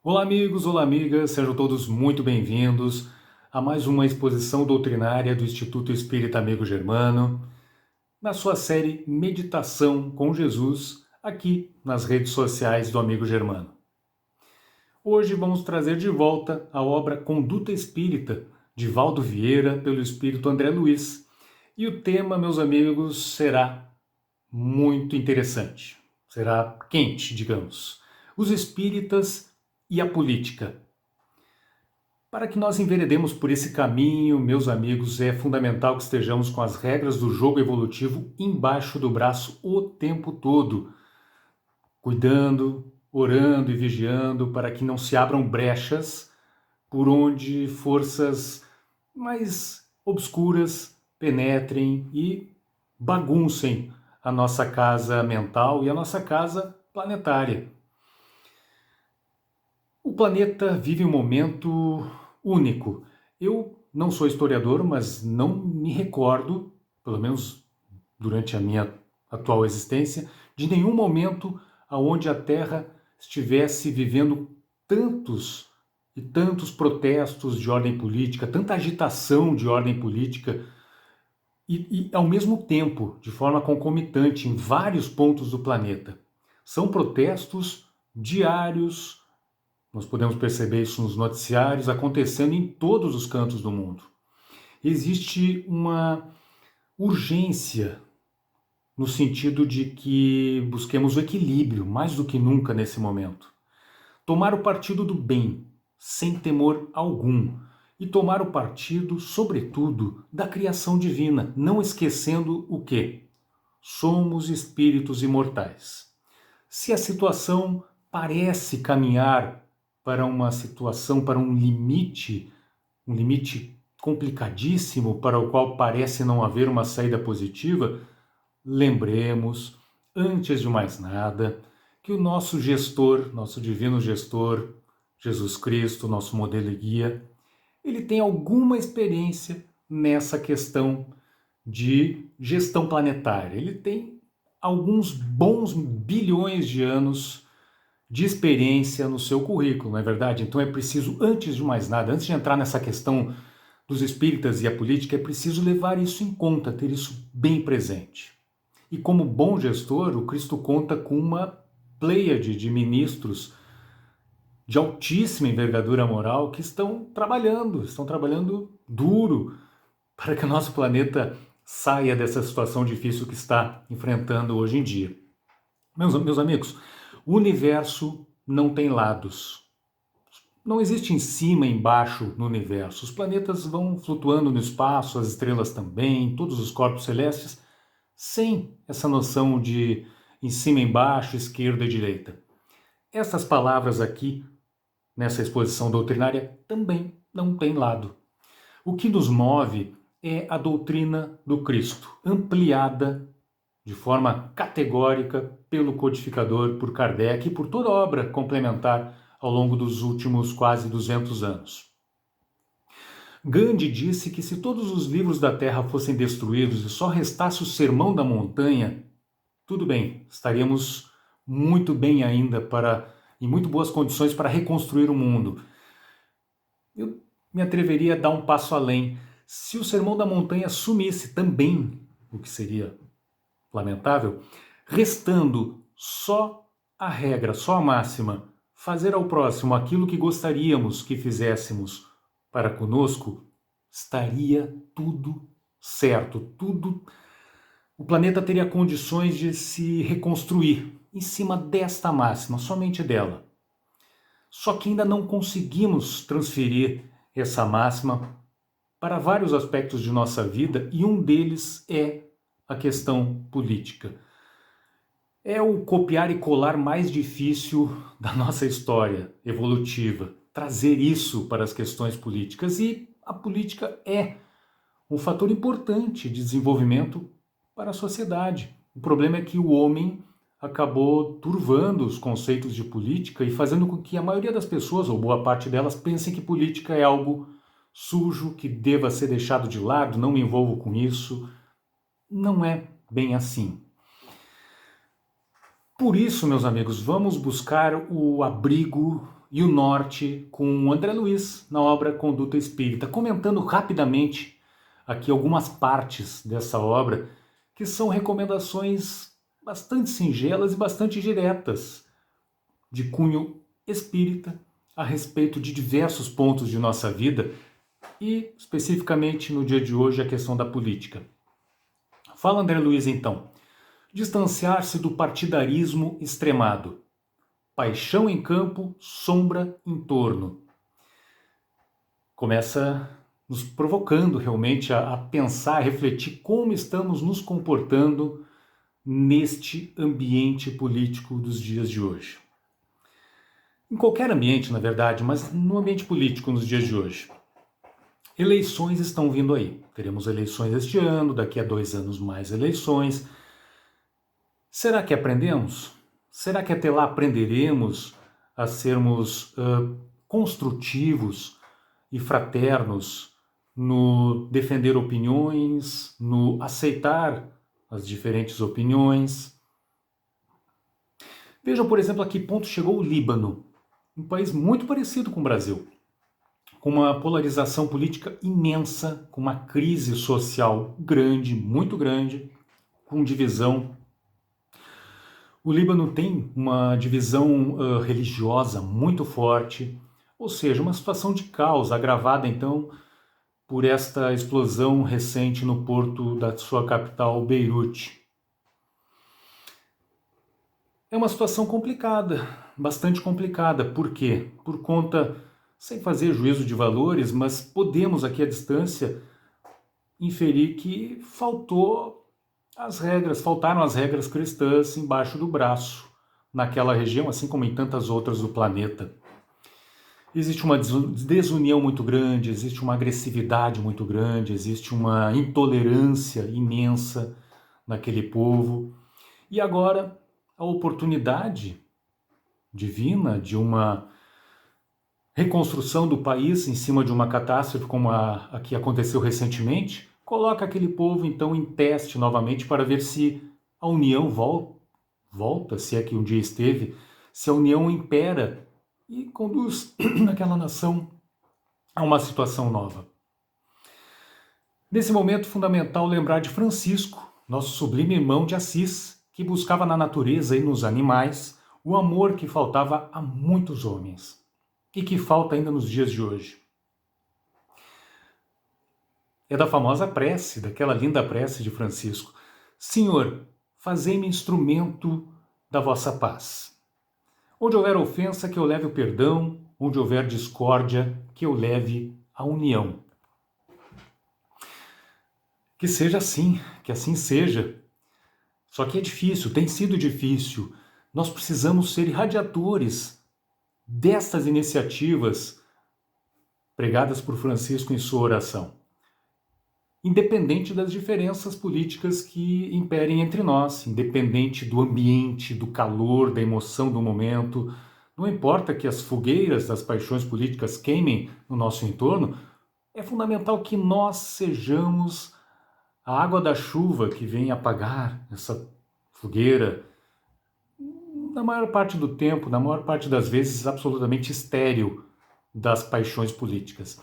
Olá, amigos, olá, amigas, sejam todos muito bem-vindos a mais uma exposição doutrinária do Instituto Espírita Amigo Germano, na sua série Meditação com Jesus, aqui nas redes sociais do Amigo Germano. Hoje vamos trazer de volta a obra Conduta Espírita, de Valdo Vieira, pelo Espírito André Luiz. E o tema, meus amigos, será muito interessante, será quente, digamos. Os espíritas e a política. Para que nós enveredemos por esse caminho, meus amigos, é fundamental que estejamos com as regras do jogo evolutivo embaixo do braço o tempo todo, cuidando, orando e vigiando para que não se abram brechas por onde forças mais obscuras penetrem e baguncem a nossa casa mental e a nossa casa planetária. O planeta vive um momento único. Eu não sou historiador, mas não me recordo, pelo menos durante a minha atual existência, de nenhum momento onde a Terra estivesse vivendo tantos e tantos protestos de ordem política, tanta agitação de ordem política, e ao mesmo tempo, de forma concomitante, em vários pontos do planeta. São protestos diários. Nós podemos perceber isso nos noticiários acontecendo em todos os cantos do mundo. Existe uma urgência no sentido de que busquemos o equilíbrio mais do que nunca nesse momento. Tomar o partido do bem, sem temor algum, e tomar o partido, sobretudo, da criação divina, não esquecendo o quê? Somos espíritos imortais. Se a situação parece caminhar para uma situação, para um limite complicadíssimo, para o qual parece não haver uma saída positiva, lembremos, antes de mais nada, que o nosso gestor, nosso divino gestor, Jesus Cristo, nosso modelo e guia, ele tem alguma experiência nessa questão de gestão planetária. Ele tem alguns bons bilhões de anos de experiência no seu currículo, não é verdade? Então é preciso, antes de mais nada, antes de entrar nessa questão dos espíritas e a política, é preciso levar isso em conta, ter isso bem presente. E como bom gestor, o Cristo conta com uma pleiade de ministros de altíssima envergadura moral que estão trabalhando duro para que o nosso planeta saia dessa situação difícil que está enfrentando hoje em dia. Meus amigos, o universo não tem lados. Não existe em cima e embaixo no universo. Os planetas vão flutuando no espaço, as estrelas também, todos os corpos celestes, sem essa noção de em cima e embaixo, esquerda e direita. Essas palavras aqui, nessa exposição doutrinária, também não têm lado. O que nos move é a doutrina do Cristo, ampliada de forma categórica pelo codificador, por Kardec e por toda obra complementar ao longo dos últimos quase 200 anos. Gandhi disse que se todos os livros da Terra fossem destruídos e só restasse o Sermão da Montanha, tudo bem, estaríamos muito bem ainda em muito boas condições para reconstruir o mundo. Eu me atreveria a dar um passo além. Se o Sermão da Montanha sumisse também, o que seria lamentável, restando só a regra, só a máxima, fazer ao próximo aquilo que gostaríamos que fizéssemos para conosco, estaria tudo certo, o planeta teria condições de se reconstruir em cima desta máxima, somente dela. Só que ainda não conseguimos transferir essa máxima para vários aspectos de nossa vida e um deles é a questão política. É o copiar e colar mais difícil da nossa história evolutiva, trazer isso para as questões políticas, e a política é um fator importante de desenvolvimento para a sociedade. O problema é que o homem acabou turvando os conceitos de política e fazendo com que a maioria das pessoas, ou boa parte delas, pensem que política é algo sujo, que deva ser deixado de lado, não me envolvo com isso. Não é bem assim. Por isso, meus amigos, vamos buscar o abrigo e o norte com André Luiz na obra Conduta Espírita, comentando rapidamente aqui algumas partes dessa obra, que são recomendações bastante singelas e bastante diretas, de cunho espírita, a respeito de diversos pontos de nossa vida e, especificamente no dia de hoje, a questão da política. Fala André Luiz então. Distanciar-se do partidarismo extremado. Paixão em campo, sombra em torno. Começa nos provocando realmente a pensar, a refletir como estamos nos comportando neste ambiente político dos dias de hoje. Em qualquer ambiente, na verdade, mas no ambiente político nos dias de hoje. Eleições estão vindo aí. Teremos eleições este ano, daqui a 2 anos mais eleições. Será que aprendemos? Será que até lá aprenderemos a sermos construtivos e fraternos no defender opiniões, no aceitar as diferentes opiniões? Vejam, por exemplo, a que ponto chegou o Líbano, um país muito parecido com o Brasil, com uma polarização política imensa, com uma crise social grande, muito grande, com divisão. O Líbano tem uma divisão religiosa muito forte, ou seja, uma situação de caos agravada então por esta explosão recente no porto da sua capital, Beirute. É uma situação complicada, bastante complicada. Por quê? Por conta, sem fazer juízo de valores, mas podemos aqui à distância inferir que faltaram as regras cristãs embaixo do braço naquela região, assim como em tantas outras do planeta. Existe uma desunião muito grande, existe uma agressividade muito grande, existe uma intolerância imensa naquele povo. E agora a oportunidade divina de uma reconstrução do país em cima de uma catástrofe como a que aconteceu recentemente, coloca aquele povo então em teste novamente para ver se a união volta, se é que um dia esteve, se a união impera e conduz aquela nação a uma situação nova. Nesse momento, fundamental lembrar de Francisco, nosso sublime irmão de Assis, que buscava na natureza e nos animais o amor que faltava a muitos homens e que falta ainda nos dias de hoje. É da famosa prece, daquela linda prece de Francisco. Senhor, fazei-me instrumento da vossa paz. Onde houver ofensa, que eu leve o perdão. Onde houver discórdia, que eu leve a união. Que seja assim, que assim seja. Só que é difícil, tem sido difícil. Nós precisamos ser irradiadores destas iniciativas pregadas por Francisco em sua oração. Independente das diferenças políticas que imperem entre nós, independente do ambiente, do calor, da emoção do momento, não importa que as fogueiras das paixões políticas queimem no nosso entorno, é fundamental que nós sejamos a água da chuva que vem apagar essa fogueira, na maior parte do tempo, na maior parte das vezes, absolutamente estéril das paixões políticas.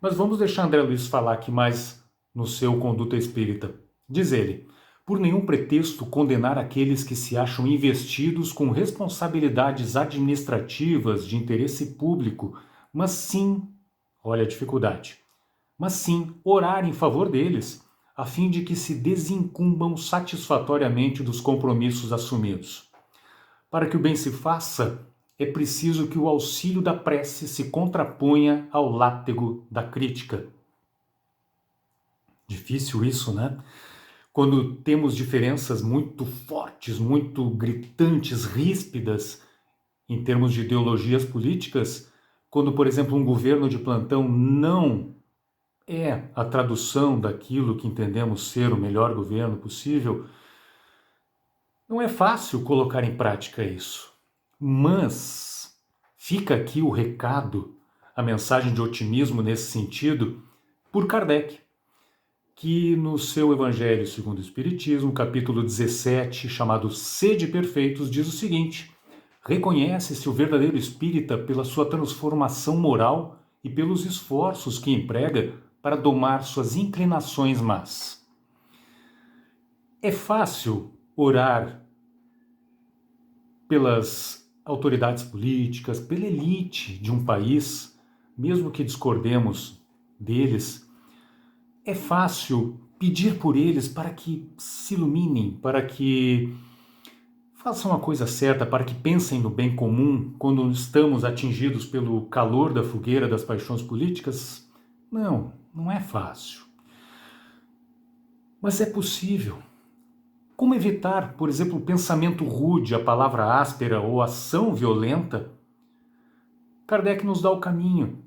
Mas vamos deixar André Luiz falar aqui mais no seu Conduta Espírita. Diz ele, por nenhum pretexto condenar aqueles que se acham investidos com responsabilidades administrativas de interesse público, mas sim, olha a dificuldade, mas sim orar em favor deles, a fim de que se desincumbam satisfatoriamente dos compromissos assumidos. Para que o bem se faça, é preciso que o auxílio da prece se contraponha ao látego da crítica. Difícil isso, né? Quando temos diferenças muito fortes, muito gritantes, ríspidas, em termos de ideologias políticas, quando, por exemplo, um governo de plantão não é a tradução daquilo que entendemos ser o melhor governo possível, não é fácil colocar em prática isso. Mas fica aqui o recado, a mensagem de otimismo nesse sentido, por Kardec, que no seu Evangelho segundo o Espiritismo, capítulo 17, chamado Sede Perfeitos, diz o seguinte: Reconhece-se o verdadeiro espírita pela sua transformação moral e pelos esforços que emprega para domar suas inclinações más. É fácil orar pelas autoridades políticas, pela elite de um país, mesmo que discordemos deles. É fácil pedir por eles para que se iluminem, para que façam a coisa certa, para que pensem no bem comum quando estamos atingidos pelo calor da fogueira das paixões políticas? Não, não é fácil. Mas é possível. Como evitar, por exemplo, o pensamento rude, a palavra áspera ou a ação violenta? Kardec nos dá o caminho.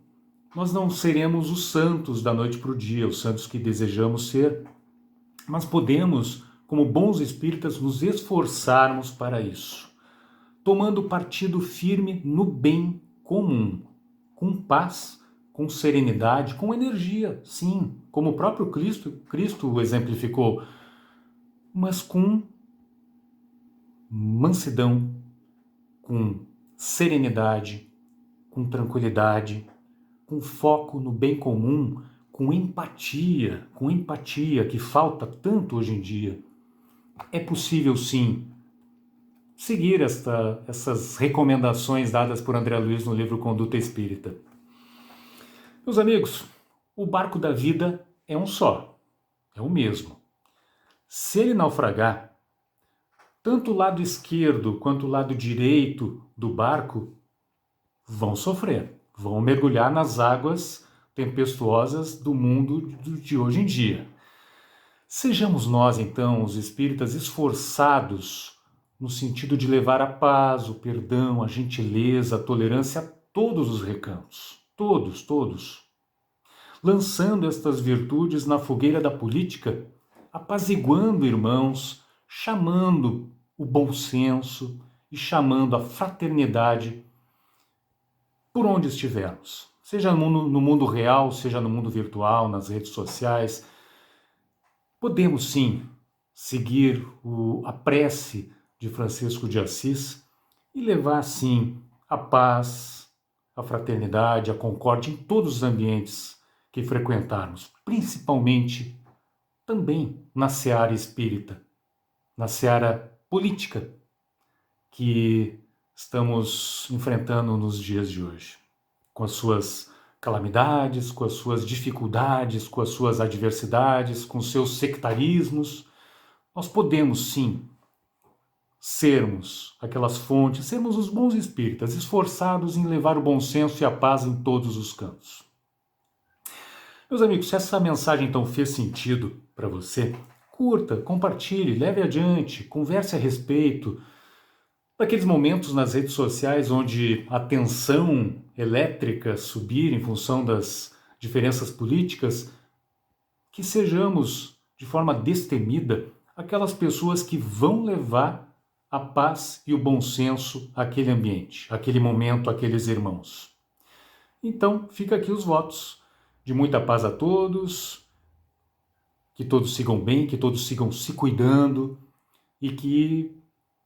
Nós não seremos os santos da noite para o dia, os santos que desejamos ser, mas podemos, como bons espíritas, nos esforçarmos para isso, tomando partido firme no bem comum, com paz, com serenidade, com energia, sim, como o próprio Cristo o exemplificou, mas com mansidão, com serenidade, com tranquilidade, com foco no bem comum, com empatia que falta tanto hoje em dia. É possível, sim, seguir essas recomendações dadas por André Luiz no livro Conduta Espírita. Meus amigos, o barco da vida é um só, é o mesmo. Se ele naufragar, tanto o lado esquerdo quanto o lado direito do barco vão sofrer, vão mergulhar nas águas tempestuosas do mundo de hoje em dia. Sejamos nós, então, os espíritas esforçados no sentido de levar a paz, o perdão, a gentileza, a tolerância a todos os recantos. Todos. Lançando estas virtudes na fogueira da política, apaziguando irmãos, chamando o bom senso e chamando a fraternidade por onde estivermos. Seja no mundo real, seja no mundo virtual, nas redes sociais. Podemos sim seguir a prece de Francisco de Assis e levar sim a paz, a fraternidade, a concórdia em todos os ambientes que frequentarmos, principalmente também na seara espírita, na seara política que estamos enfrentando nos dias de hoje, com as suas calamidades, com as suas dificuldades, com as suas adversidades, com os seus sectarismos. Nós podemos sim sermos aquelas fontes, sermos os bons espíritas, esforçados em levar o bom senso e a paz em todos os cantos. Meus amigos, se essa mensagem então fez sentido para você, curta, compartilhe, leve adiante, converse a respeito daqueles momentos nas redes sociais onde a tensão elétrica subir em função das diferenças políticas, que sejamos de forma destemida aquelas pessoas que vão levar a paz e o bom senso àquele ambiente, àquele momento, àqueles irmãos. Então, fica aqui os votos de muita paz a todos, que todos sigam bem, que todos sigam se cuidando e que,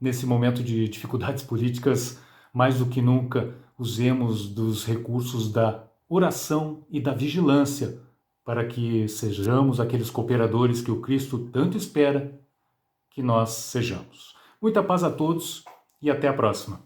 nesse momento de dificuldades políticas, mais do que nunca, usemos dos recursos da oração e da vigilância para que sejamos aqueles cooperadores que o Cristo tanto espera que nós sejamos. Muita paz a todos e até a próxima.